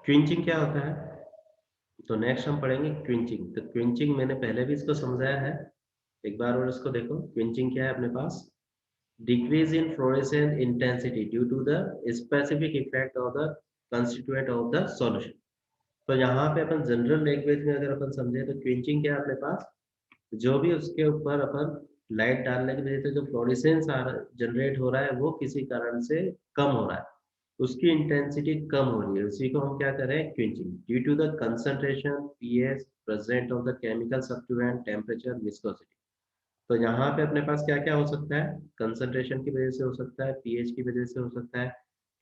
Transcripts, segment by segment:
Quenching क्या होता है? तो नेक्स्ट हम पढ़ेंगे क्विंचिंग। तो क्विंचिंग मैंने पहले भी इसको समझाया है, एक बार और इसको देखो। क्विंचिंग क्या है अपने पास? Decrease in fluorescence intensity due to the specific effect of the constituent of the solution. तो यहाँ पे अपन जनरल लैंग्वेज में अगर अपन समझे तो क्विंचिंग क्या है अपने पास? जो भी उसके ऊपर अपन लाइट डालने की वजह से जो फ्लोरेसेंस जनरेट हो रहा है वो किसी कारण से कम हो रहा है, उसकी इंटेंसिटी कम हो रही है, उसी को हम क्या करें? Quenching. Due to the concentration, pH present of the chemical substituent, temperature, viscosity. तो यहाँ पे अपने पास क्या क्या हो सकता है? कंसंट्रेशन की वजह से हो सकता है, पीएच की वजह से हो सकता है,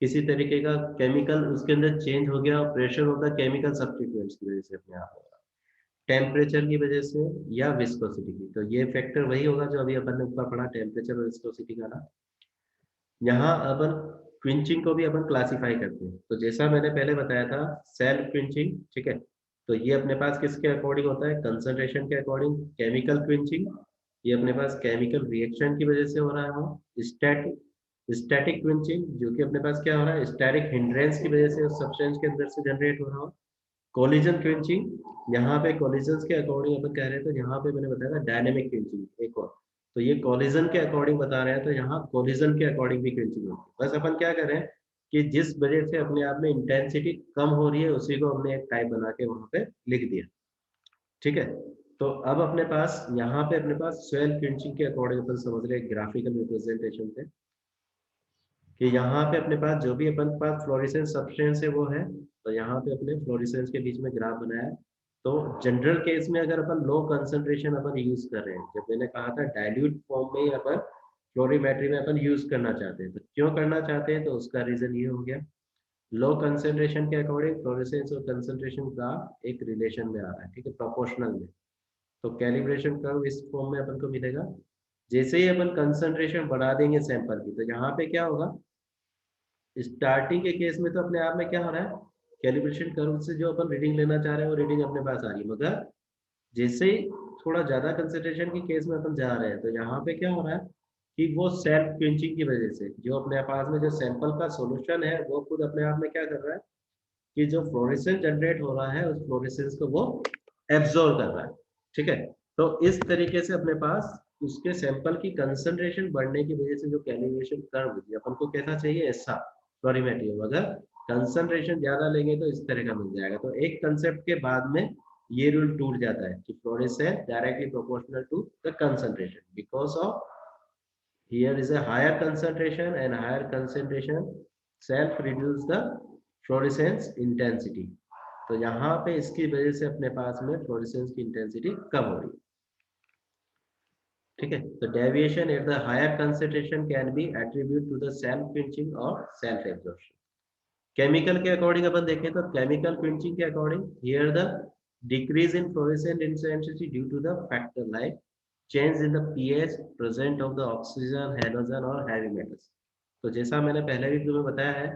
किसी तरीके का केमिकल उसके अंदर चेंज हो गया और pressure of the chemical substituents की वजह से अपने आप होगा, टेम्परेचर की वजह से, या विस्कोसिटी की। तो ये फैक्टर वही होगा जो अभी अपन ने ऊपर पढ़ा, टेम्परेचर और विस्कोसिटी का ना। यहाँ अपन क्विंचिंग को भी अपन क्लासिफाई करते हैं। तो जैसा मैंने पहले बताया था, सेल्फ क्विंचिंग, ठीक है, तो ये अपने पास किसके अकॉर्डिंग होता है? कंसंट्रेशन के अकॉर्डिंग। केमिकल क्विंचिंग, ये अपने पास केमिकल रिएक्शन की वजह से हो रहा है। हो स्टैटिक स्टैटिक क्विंचिंग, जो कि अपने पास क्या हो रहा है? स्टैटिक हिंड्रेंस की वजह से उस सब्सटेंस के अंदर से जनरेट हो रहा हो। कोलिजन क्विंचिंग, यहाँ पे कोलिजन के अकॉर्डिंग अपन कह रहे थे, यहाँ पे मैंने बताया था डायनेमिक क्विंचिंग एक और। तो ये कोलिजन के अकॉर्डिंग बता रहे हैं, तो यहाँ कोलिजन के अकॉर्डिंग भी क्विंचिंग होती है। बस अपन क्या करें कि जिस वजह से अपने आप में इंटेंसिटी कम हो रही है उसी को हमने एक टाइप बना के वहां पे लिख दिया, ठीक है। तो अब अपने पास यहाँ पे अपने पास सेल क्विंचिंग के अकॉर्डिंग अपन समझ रहे हैं ग्राफिकल रिप्रेजेंटेशन पे, कि यहाँ पे अपने पास जो भी अपन पास फ्लोरेसेंस सब्सटेंस है वो है। तो यहाँ पे अपने फ्लोरेसेंस के बीच में ग्राफ बनाया है। तो जनरल केस में अगर अपन लो कंसंट्रेशन अपन यूज कर रहे हैं, जब मैंने कहा था डाइल्यूट फॉर्म में ही अपन फ्लोरीमेट्री में अपन यूज करना चाहते हैं, तो क्यों करना चाहते हैं? तो उसका रीजन ये हो गया, लो कंसंट्रेशन के अकॉर्डिंग फ्लोरेसेंस और कंसंट्रेशन का एक रिलेशन में आ रहा है, ठीक है, प्रोपोर्शनल में। तो कैलिब्रेशन कर्व इस फॉर्म में अपन को मिलेगा। जैसे ही अपन कंसंट्रेशन बढ़ा देंगे सैंपल की, तो यहाँ पे क्या होगा? स्टार्टिंग के केस में तो अपने आप में क्या हो रहा है? कैलिब्रेशन कर्व से जो अपन रीडिंग लेना चाह रहे हैं वो रीडिंग अपने पास आ रही है, मगर जैसे ही थोड़ा ज्यादा कंसंट्रेशन के केस में अपन जा रहे हैं, तो यहाँ पे क्या हो रहा है कि वो सेल्फ क्विंचिंग की वजह से जो अपने पास में जो सैंपल का सॉल्यूशन है वो खुद अपने आप में क्या कर रहा है कि जो फ्लोरेसेंस जनरेट हो रहा है उस फ्लोरेसेंस को वो एब्जॉर्ब कर रहा है, ठीक है। तो इस तरीके से अपने पास उसके सैंपल की कंसंट्रेशन बढ़ने की वजह से जो कैलिब्रेशन कर्व अपन को कैसा चाहिए? ऐसा फ्लोरीमेट्री। अगर कंसंट्रेशन ज्यादा लेंगे तो इस तरह का मिल जाएगा। तो एक कंसेप्ट के बाद में ये रूल टूट जाता है कि fluorescence directly proportional to the concentration, because of here is a higher concentration, and higher concentration self reduce the fluorescence intensity। तो यहाँ पे इसकी वजह से अपने पास में फ्लोरेसेंस की इंटेंसिटी कम हो रही है, ठीक है। तो deviation at the higher concentration can be attribute to the self quenching और सेल्फ एब्जॉर्प्शन। केमिकल के अकॉर्डिंग अपन देखें तो केमिकल क्विंचिंग के according here the decrease in fluorescent intensity due to the factor like change in the pH present of the oxygen, halogen और heavy metals. तो जैसा मैंने पहले भी तुम्हें बताया है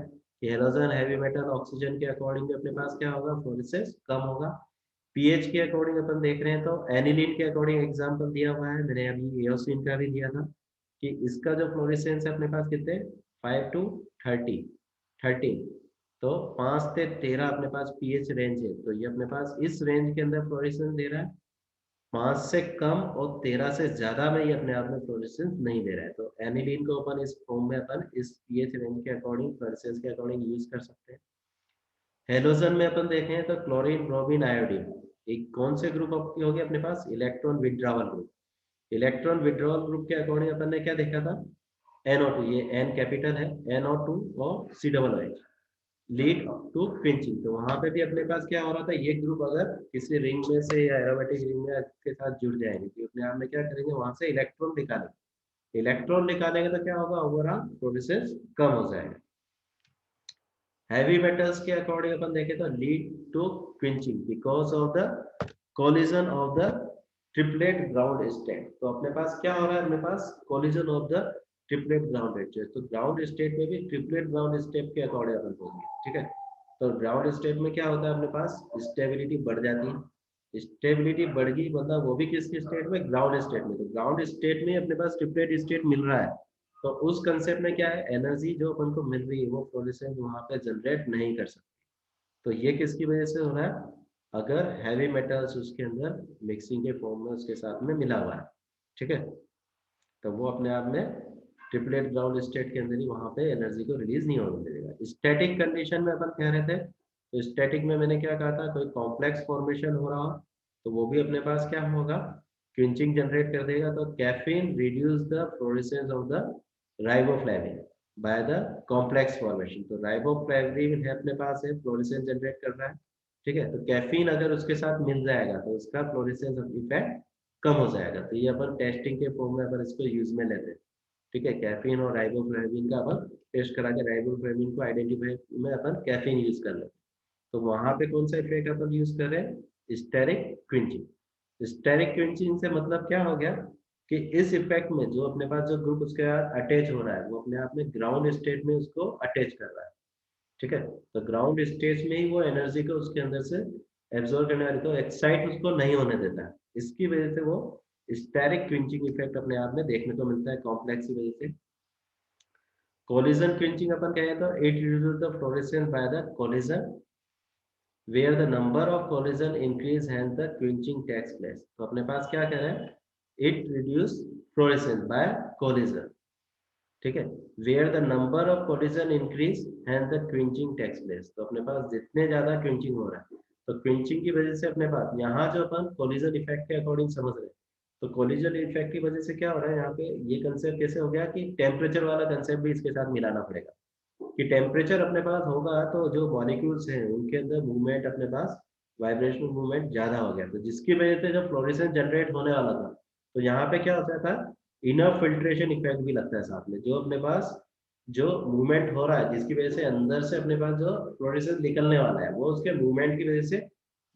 कि हैलोजन, हैवी मेटल, ऑक्सीजन के अकॉर्डिंग अपने पास क्या होगा? फ्लोरेसेंस कम होगा। पीएच के अकॉर्डिंग अपन देख रहे हैं तो एनिलीन के अकॉर्डिंग एग्जांपल दिया हुआ है, मैंने अभी एओसिन का भी दिया था कि इसका जो फ्लोरेसेंस है अपने पास कितने? 5 to 13। तो 5 से 13 अपने पास पीएच रेंज है, तो ये अपने पास इस रेंज के अंदर फ्लोरेसेंस दे रहा है। 5 से कम और 13 से ज्यादा में ये अपने आप में फ्लोरेसेंस नहीं दे रहा है। तो एनिलीन को अपन इस फॉर्म में अपन इस पीएच रेंज के अकॉर्डिंग फ्लोरेसेंस के अकॉर्डिंग यूज कर सकते हैं। हेलोजन में अपन देखें तो क्लोरीन, ब्रोमीन, आयोडीन, एक कौन से ग्रुप आपके हो गए अपने पास? Electron withdrawal group. Electron withdrawal group के अकॉर्डिंग अपन ने क्या देखा था? NO2, ये N कैपिटल है, NO2 और COOH लीड टू क्विंचिंग। तो वहां पे भी अपने पास क्या हो रहा था? ये ग्रुप अगर किसी रिंग में से या एरोमेटिक रिंग में के साथ जुड़ जाएंगे तो अपने आप में क्या करेंगे? वहां से इलेक्ट्रॉन निकालेंगे। इलेक्ट्रॉन निकालेंगे तो क्या होगा? ओवरऑल फ्लोरेसेंस कम हो जाएगा। हैवी मेटल्स के अकॉर्डिंग अपन देखें तो lead to quenching because of the collision of the triplet ground state. तो अपने पास क्या हो रहा है? अपने पास collision of the triplet ground state. तो ग्राउंड स्टेट में भी ट्रिपलेट ग्राउंड स्टेट के अकॉर्डिंग अपन बोलेंगे, ठीक है। तो ग्राउंड स्टेट में क्या होता है? अपने पास स्टेबिलिटी बढ़ जाती है। स्टेबिलिटी बढ़ गई मतलब वो भी किसके स्टेट में? ग्राउंड स्टेट में। तो ग्राउंड स्टेट में अपने पास ट्रिपलेट स्टेट मिल रहा है, तो उस कंसेप्ट में क्या है? एनर्जी जो अपन को मिल रही है वो फ्लोरेसेंस वहां पे जनरेट नहीं कर सकती। तो ये किसकी वजह से हो रहा है? अगर हैवी मेटल्स उसके अंदर मिक्सिंग के फॉर्म में उसके साथ में मिला हुआ है, ठीक है, तो वो अपने आप में ट्रिपलेट ग्राउंड स्टेट के अंदर ही वहां पे एनर्जी को रिलीज नहीं होने देगा। स्टैटिक कंडीशन में अपन कह रहे थे, तो स्टैटिक में मैंने क्या कहा था, कोई कॉम्प्लेक्स फॉर्मेशन हो रहा हो तो वो भी अपने पास क्या होगा, क्विंचिंग जनरेट कर देगा। तो caffeine reduce the fluorescence of the riboflavin by the complex formation. तो राइबोफ्लेविन है अपने पास है, फ्लोरेसेंस जनरेट कर रहा है, ठीक है। तो कैफीन अगर उसके साथ मिल जाएगा तो उसका फ्लोरेसेंस इफेक्ट कम हो जाएगा। तो ये अपन टेस्टिंग के फॉर्म में अपन इसको यूज में लेते हैं, ठीक है। कैफीन और राइबोफ्लेविन का अपन टेस्ट करा के राइबोफ्लेविन को आइडेंटिफाई में अपन कैफीन यूज कर लेते हैं। तो वहां पे कौन सा इफेक्ट अपन यूज कर रहे हैं, स्टेरिक क्विंचिंग। स्टेरिक क्विंचिंग से मतलब क्या हो गया कि इस इफेक्ट में जो अपने पास जो ग्रुप उसके साथ अटैच हो रहा है वो अपने आप में ग्राउंड स्टेट में उसको अटैच कर रहा है, ठीक है। तो ग्राउंड स्टेट में ही वो एनर्जी को उसके अंदर से एब्जॉर्ब करने वाली, तो एक्साइट उसको नहीं होने देता है। इसकी वजह से वो स्टेरिक क्विंचिंग इफेक्ट अपने आप में देखने को मिलता है कॉम्प्लेक्स की वजह से। कोलिजन क्विंचिंग अपन कहें तो it reduce the fluorescence by the collision where the number of collision increase hence the quenching takes place। तो अपने पास क्या कह रहे हैं, it reduce fluorescence by collision, ठीक है। where the number of collision increase hence the quenching takes place। तो अपने पास जितने ज्यादा quenching हो रहा है, तो quenching की वजह से अपने पास यहाँ जो अपन collision effect के अकॉर्डिंग समझ रहे हैं, तो collision effect की वजह से क्या हो रहा है यहाँ पे, ये कंसेप्ट कैसे हो गया कि टेम्परेचर वाला कंसेप्ट भी इसके साथ मिलाना पड़ेगा कि टेम्परेचर अपने पास होगा तो जो मॉलिक्यूल्स हैं उनके अंदर मूवमेंट अपने पास वाइब्रेशनल मूवमेंट ज्यादा हो गया, तो जिसकी वजह से जब फ्लोरेसेंस जनरेट होने वाला था तो यहाँ पे क्या होता था, इनफ फिल्ट्रेशन इफेक्ट भी लगता है साथ में। जो अपने पास जो मूवमेंट हो रहा है जिसकी वजह से अंदर से अपने पास जो फ्लोरेसेंस निकलने वाला है वो उसके मूवमेंट की वजह से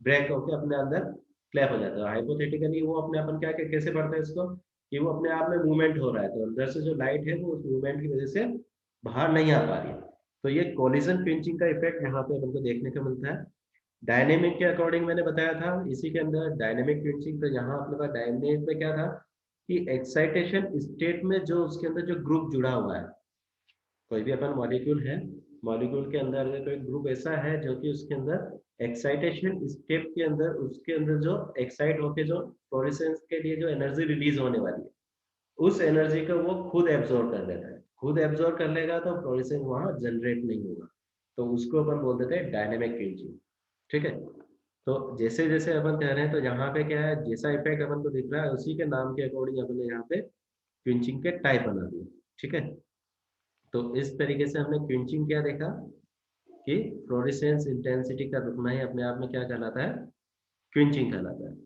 ब्रेक होकर अपने अंदर क्लैप हो जाता है। हाइपोथेटिकली वो अपने अपन क्या कैसे पढ़ते हैं इसको, कि वो अपने आप में मूवमेंट हो रहा है तो अंदर से जो लाइट है वो उस मूवमेंट की वजह से बाहर नहीं आ पा रही है। तो ये कोलिजन पिंचिंग का इफेक्ट यहाँ पे अपन को देखने को मिलता है। डायनेमिक के अकॉर्डिंग मैंने बताया था इसी के अंदर डायनेमिक पिंचिंग, तो यहाँ अपने पास डायनेमिक में क्या था कि एक्साइटेशन स्टेट में जो उसके अंदर जो ग्रुप जुड़ा हुआ है, कोई भी अपन मॉलिक्यूल है, मॉलिक्यूल के अंदर अगर कोई ग्रुप ऐसा है जो कि उसके अंदर एक्साइटेशन स्टेप के अंदर उसके अंदर जो एक्साइट होके जो फ्लोरेसेंस के लिए जो एनर्जी रिलीज होने वाली है उस एनर्जी को वो खुद एब्जॉर्ब कर लेता है। खुद एब्जॉर्ब कर लेगा तो फ्लोरेसेंस वहां जनरेट नहीं होगा, तो उसको अपन बोल देते हैं डायनेमिक क्विंचिंग, ठीक है। तो जैसे जैसे अपन कह रहे हैं तो यहाँ पे क्या है, जैसा इफेक्ट अपन को दिख रहा है उसी के नाम के अकॉर्डिंग अपन ने यहाँ पे क्विंचिंग के टाइप बना दिए, ठीक है। तो इस तरीके से हमने क्विंचिंग क्या देखा कि फ्लोरेसेंस इंटेंसिटी का रुकना ही अपने आप में क्या कहलाता है, क्विंचिंग कहलाता है।